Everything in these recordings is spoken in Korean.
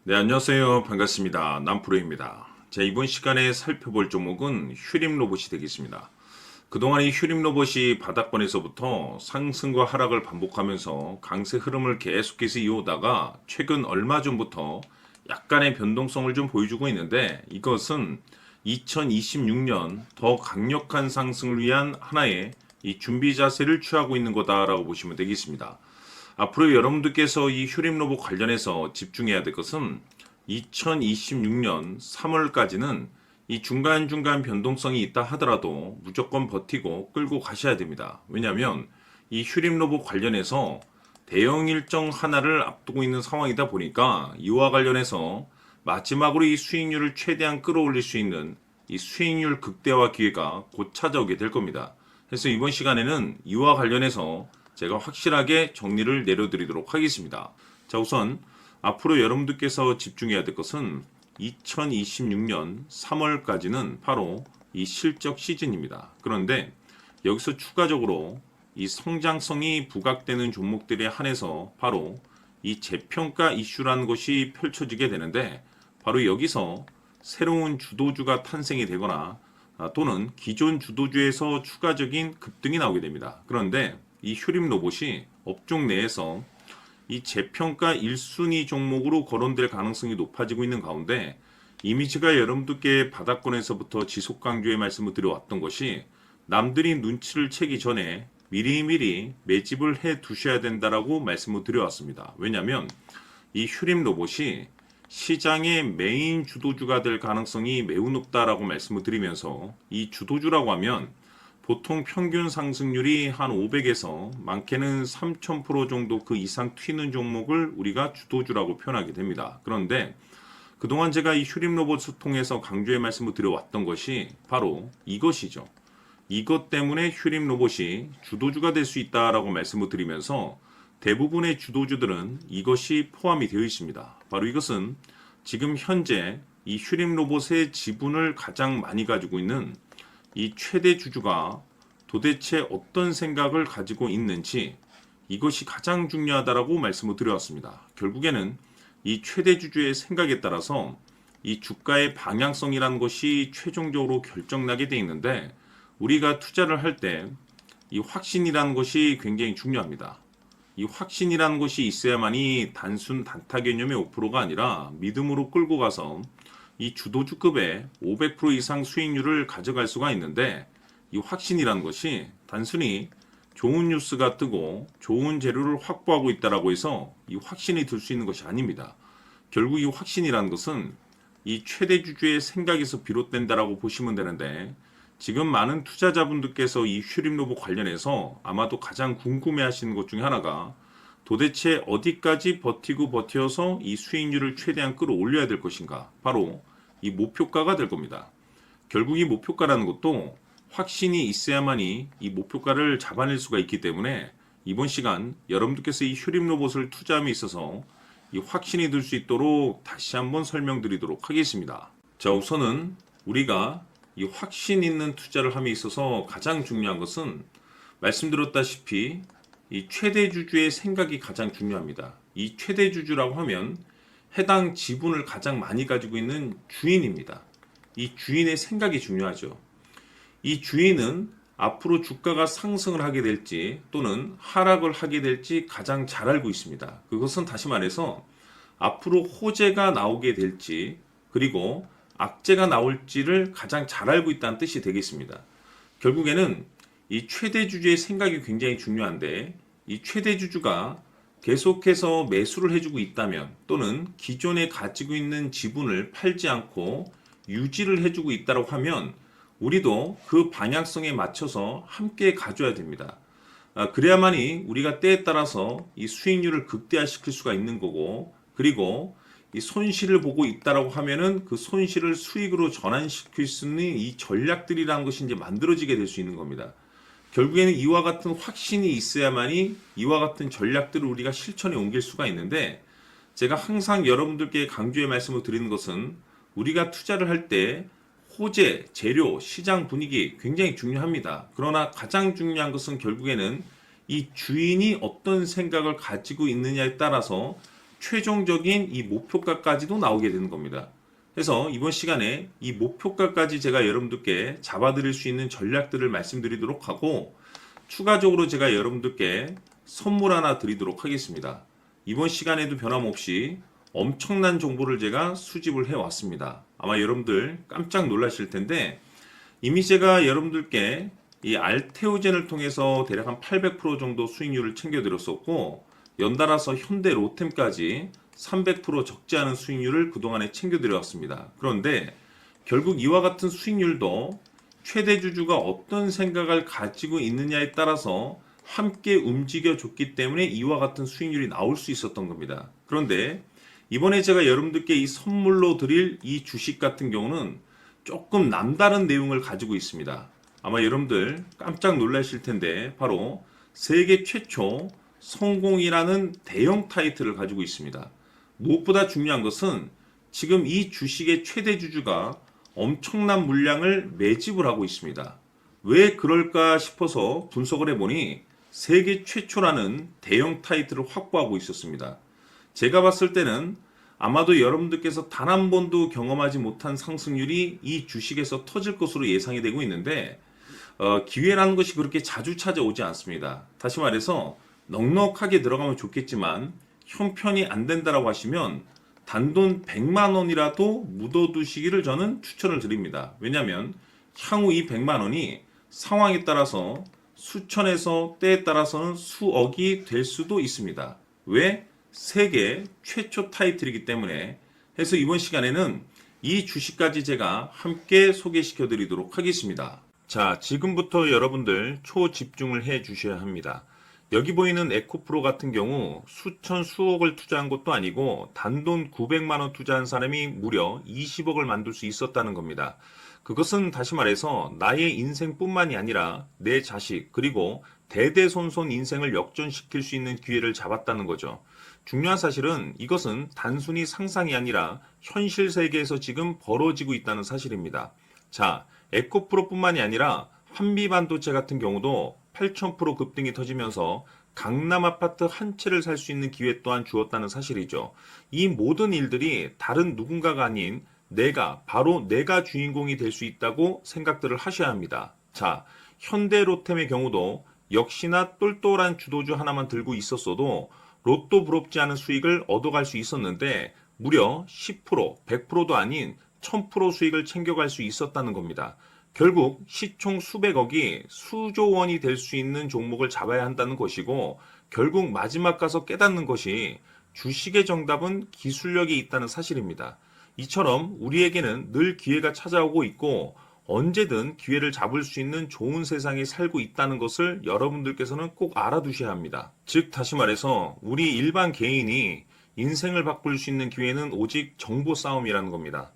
네, 안녕하세요. 반갑습니다. 남프로입니다. 자, 이번 시간에 살펴볼 종목은 휴림 로봇이 되겠습니다. 그동안 이 휴림 로봇이 바닥권에서부터 상승과 하락을 반복하면서 강세 흐름을 계속해서 이어오다가 최근 얼마 전부터 약간의 변동성을 좀 보여주고 있는데, 이것은 2026년 더 강력한 상승을 위한 하나의 이 준비 자세를 취하고 있는 거다라고 보시면 되겠습니다. 앞으로 여러분들께서 이 휴림 로봇 관련해서 집중해야 될 것은 2026년 3월까지는 이 중간중간 변동성이 있다 하더라도 무조건 버티고 끌고 가셔야 됩니다. 왜냐하면 이 휴림 로봇 관련해서 대형 일정 하나를 앞두고 있는 상황이다 보니까 이와 관련해서 마지막으로 이 수익률을 최대한 끌어올릴 수 있는 이 수익률 극대화 기회가 곧 찾아오게 될 겁니다. 그래서 이번 시간에는 이와 관련해서 제가 확실하게 정리를 내려드리도록 하겠습니다. 자, 우선 앞으로 여러분들께서 집중해야 될 것은 2026년 3월까지는 바로 이 실적 시즌입니다. 그런데 여기서 추가적으로 이 성장성이 부각되는 종목들에 한해서 바로 이 재평가 이슈라는 것이 펼쳐지게 되는데, 바로 여기서 새로운 주도주가 탄생이 되거나 또는 기존 주도주에서 추가적인 급등이 나오게 됩니다. 그런데 이 휴림 로봇이 업종 내에서 이 재평가 1순위 종목으로 거론될 가능성이 높아지고 있는 가운데, 이미지가 여러분들께 바닥권에서부터 지속 강조의 말씀을 드려왔던 것이 남들이 눈치를 채기 전에 미리미리 매집을 해 두셔야 된다라고 말씀을 드려왔습니다. 왜냐하면 이 휴림 로봇이 시장의 메인 주도주가 될 가능성이 매우 높다라고 말씀을 드리면서, 이 주도주라고 하면 보통 평균 상승률이 한 500에서 많게는 3000% 정도 그 이상 튀는 종목을 우리가 주도주라고 표현하게 됩니다. 그런데 그동안 제가 이 휴림 로봇을 통해서 강조의 말씀을 드려왔던 것이 바로 이것이죠. 이것 때문에 휴림 로봇이 주도주가 될 수 있다라고 말씀을 드리면서 대부분의 주도주들은 이것이 포함이 되어 있습니다. 바로 이것은 지금 현재 이 휴림 로봇의 지분을 가장 많이 가지고 있는 이 최대 주주가 도대체 어떤 생각을 가지고 있는지, 이것이 가장 중요하다라고 말씀을 드려왔습니다. 결국에는 이 최대 주주의 생각에 따라서 이 주가의 방향성이라는 것이 최종적으로 결정나게 돼 있는데, 우리가 투자를 할 때 이 확신이라는 것이 굉장히 중요합니다. 이 확신이라는 것이 있어야만이 단순 단타 개념의 5%가 아니라 믿음으로 끌고 가서 이 주도주급의 500% 이상 수익률을 가져갈 수가 있는데, 이 확신이라는 것이 단순히 좋은 뉴스가 뜨고 좋은 재료를 확보하고 있다라고 해서 이 확신이 들 수 있는 것이 아닙니다. 결국 이 확신이라는 것은 이 최대 주주의 생각에서 비롯된다라고 보시면 되는데, 지금 많은 투자자분들께서 이 휴림 로봇 관련해서 아마도 가장 궁금해 하시는 것 중에 하나가 도대체 어디까지 버티고 버텨서 이 수익률을 최대한 끌어올려야 될 것인가, 바로 이 목표가가 될 겁니다. 결국 이 목표가라는 것도 확신이 있어야만이 이 목표가를 잡아낼 수가 있기 때문에 이번 시간 여러분들께서 이 휴림 로봇을 투자함에 있어서 이 확신이 들 수 있도록 다시 한번 설명드리도록 하겠습니다. 자, 우선은 우리가 이 확신 있는 투자를 함에 있어서 가장 중요한 것은 말씀드렸다시피 이 최대 주주의 생각이 가장 중요합니다. 이 최대 주주라고 하면 해당 지분을 가장 많이 가지고 있는 주인입니다. 이 주인의 생각이 중요하죠. 이 주인은 앞으로 주가가 상승을 하게 될지 또는 하락을 하게 될지 가장 잘 알고 있습니다. 그것은 다시 말해서 앞으로 호재가 나오게 될지 그리고 악재가 나올지를 가장 잘 알고 있다는 뜻이 되겠습니다. 결국에는 이 최대 주주의 생각이 굉장히 중요한데, 이 최대 주주가 계속해서 매수를 해주고 있다면 또는 기존에 가지고 있는 지분을 팔지 않고 유지를 해주고 있다고 하면 우리도 그 방향성에 맞춰서 함께 가져야 됩니다. 그래야만이 우리가 때에 따라서 이 수익률을 극대화시킬 수가 있는 거고, 그리고 이 손실을 보고 있다라고 하면은 그 손실을 수익으로 전환시킬 수 있는 이 전략들이라는 것이 이제 만들어지게 될 수 있는 겁니다. 결국에는 이와 같은 확신이 있어야만이 이와 같은 전략들을 우리가 실천에 옮길 수가 있는데, 제가 항상 여러분들께 강조의 말씀을 드리는 것은 우리가 투자를 할 때 호재, 재료, 시장 분위기 굉장히 중요합니다. 그러나 가장 중요한 것은 결국에는 이 주인이 어떤 생각을 가지고 있느냐에 따라서 최종적인 이 목표가까지도 나오게 되는 겁니다. 그래서 이번 시간에 이 목표가까지 제가 여러분들께 잡아드릴 수 있는 전략들을 말씀드리도록 하고, 추가적으로 제가 여러분들께 선물 하나 드리도록 하겠습니다. 이번 시간에도 변함없이 엄청난 정보를 제가 수집을 해왔습니다. 아마 여러분들 깜짝 놀라실 텐데, 이미 제가 여러분들께 이 알테오젠을 통해서 대략 한 800% 정도 수익률을 챙겨드렸었고, 연달아서 현대 로템까지 300% 적지 않은 수익률을 그동안에 챙겨드려왔습니다. 그런데 결국 이와 같은 수익률도 최대 주주가 어떤 생각을 가지고 있느냐에 따라서 함께 움직여줬기 때문에 이와 같은 수익률이 나올 수 있었던 겁니다. 그런데 이번에 제가 여러분들께 이 선물로 드릴 이 주식 같은 경우는 조금 남다른 내용을 가지고 있습니다. 아마 여러분들 깜짝 놀라실 텐데, 바로 세계 최초 성공이라는 대형 타이틀을 가지고 있습니다. 무엇보다 중요한 것은 지금 이 주식의 최대 주주가 엄청난 물량을 매집을 하고 있습니다. 왜 그럴까 싶어서 분석을 해보니 세계 최초라는 대형 타이틀을 확보하고 있었습니다. 제가 봤을 때는 아마도 여러분들께서 단 한 번도 경험하지 못한 상승률이 이 주식에서 터질 것으로 예상이 되고 있는데, 기회라는 것이 그렇게 자주 찾아오지 않습니다. 다시 말해서 넉넉하게 들어가면 좋겠지만 형편이 안 된다라고 하시면 단돈 100만 원이라도 묻어두시기를 저는 추천을 드립니다. 왜냐하면 향후 이 100만 원이 상황에 따라서 수천에서 때에 따라서는 수억이 될 수도 있습니다. 왜? 세계 최초 타이틀이기 때문에. 해서 이번 시간에는 이 주식까지 제가 함께 소개시켜 드리도록 하겠습니다. 자, 지금부터 여러분들 초집중을 해 주셔야 합니다. 여기 보이는 에코프로 같은 경우 수천 수억을 투자한 것도 아니고 단돈 900만 원 투자한 사람이 무려 20억을 만들 수 있었다는 겁니다. 그것은 다시 말해서 나의 인생뿐만이 아니라 내 자식 그리고 대대손손 인생을 역전시킬 수 있는 기회를 잡았다는 거죠. 중요한 사실은 이것은 단순히 상상이 아니라 현실 세계에서 지금 벌어지고 있다는 사실입니다. 자, 에코프로뿐만이 아니라 한미반도체 같은 경우도 8,000% 급등이 터지면서 강남 아파트 한 채를 살 수 있는 기회 또한 주었다는 사실이죠. 이 모든 일들이 다른 누군가가 아닌 바로 내가 주인공이 될 수 있다고 생각들을 하셔야 합니다. 자, 현대로템의 경우도 역시나 똘똘한 주도주 하나만 들고 있었어도 로또 부럽지 않은 수익을 얻어갈 수 있었는데 무려 10%, 100%도 아닌 1000% 수익을 챙겨갈 수 있었다는 겁니다. 결국 시총 수백억이 수조 원이 될 수 있는 종목을 잡아야 한다는 것이고, 결국 마지막 가서 깨닫는 것이 주식의 정답은 기술력이 있다는 사실입니다. 이처럼 우리에게는 늘 기회가 찾아오고 있고 언제든 기회를 잡을 수 있는 좋은 세상에 살고 있다는 것을 여러분들께서는 꼭 알아두셔야 합니다. 즉 다시 말해서 우리 일반 개인이 인생을 바꿀 수 있는 기회는 오직 정보 싸움이라는 겁니다.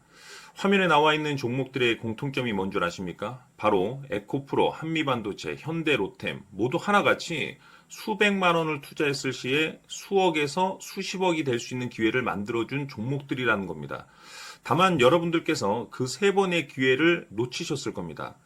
화면에 나와 있는 종목들의 공통점이 뭔 줄 아십니까? 바로 에코프로, 한미반도체, 현대로템 모두 하나같이 수백만 원을 투자했을 시에 수억에서 수십억이 될 수 있는 기회를 만들어준 종목들이라는 겁니다. 다만 여러분들께서 그 세 번의 기회를 놓치셨을 겁니다.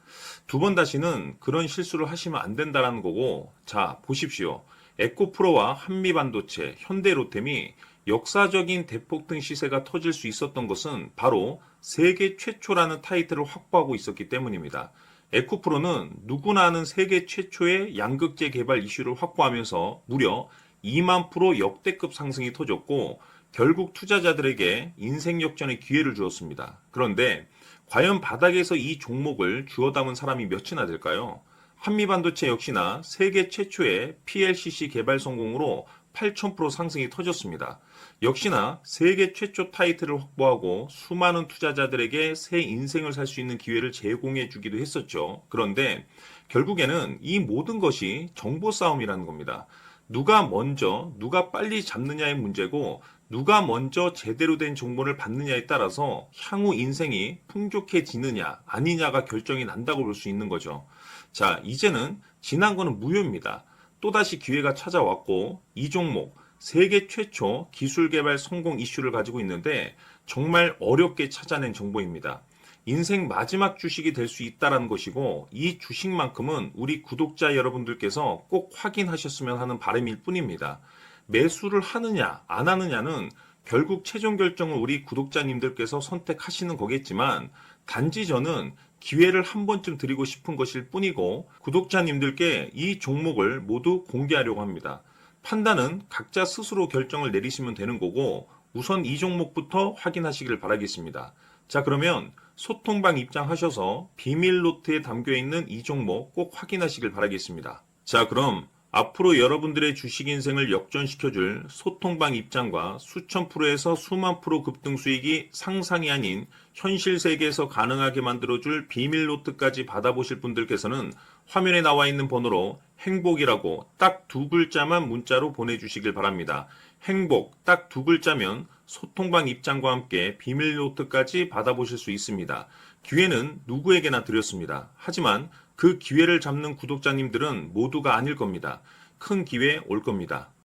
두 번 다시는 그런 실수를 하시면 안 된다는 거고, 자 보십시오. 에코프로와 한미반도체, 현대로템이 역사적인 대폭등 시세가 터질 수 있었던 것은 바로 세계 최초라는 타이틀을 확보하고 있었기 때문입니다. 에코프로는 누구나 아는 세계 최초의 양극재 개발 이슈를 확보하면서 무려 2만 프로 역대급 상승이 터졌고 결국 투자자들에게 인생 역전의 기회를 주었습니다. 그런데 과연 바닥에서 이 종목을 주워 담은 사람이 몇이나 될까요? 한미반도체 역시나 세계 최초의 PLCC 개발 성공으로 8,000% 상승이 터졌습니다. 역시나 세계 최초 타이틀을 확보하고 수많은 투자자들에게 새 인생을 살 수 있는 기회를 제공해 주기도 했었죠. 그런데 결국에는 이 모든 것이 정보 싸움이라는 겁니다. 누가 먼저, 누가 빨리 잡느냐의 문제고 누가 먼저 제대로 된 정보를 받느냐에 따라서 향후 인생이 풍족해지느냐 아니냐가 결정이 난다고 볼 수 있는 거죠. 자, 이제는 지난 거는 무효입니다. 또다시 기회가 찾아왔고 이 종목 세계 최초 기술 개발 성공 이슈를 가지고 있는데 정말 어렵게 찾아낸 정보입니다. 인생 마지막 주식이 될 수 있다는 것이고 이 주식만큼은 우리 구독자 여러분들께서 꼭 확인하셨으면 하는 바람일 뿐입니다. 매수를 하느냐, 안 하느냐는 결국 최종 결정을 우리 구독자님들께서 선택하시는 거겠지만, 단지 저는 기회를 한 번쯤 드리고 싶은 것일 뿐이고, 구독자님들께 이 종목을 모두 공개하려고 합니다. 판단은 각자 스스로 결정을 내리시면 되는 거고, 우선 이 종목부터 확인하시길 바라겠습니다. 자, 그러면 소통방 입장하셔서 비밀 노트에 담겨 있는 이 종목 꼭 확인하시길 바라겠습니다. 자, 그럼 앞으로 여러분들의 주식 인생을 역전시켜줄 소통방 입장과 수천 프로에서 수만 프로 급등 수익이 상상이 아닌 현실 세계에서 가능하게 만들어줄 비밀 노트까지 받아보실 분들께서는 화면에 나와 있는 번호로 행복이라고 딱 두 글자만 문자로 보내주시길 바랍니다. 행복 딱 두 글자면 소통방 입장과 함께 비밀 노트까지 받아보실 수 있습니다. 기회는 누구에게나 드렸습니다. 하지만 그 기회를 잡는 구독자님들은 모두가 아닐 겁니다. 큰 기회 올 겁니다.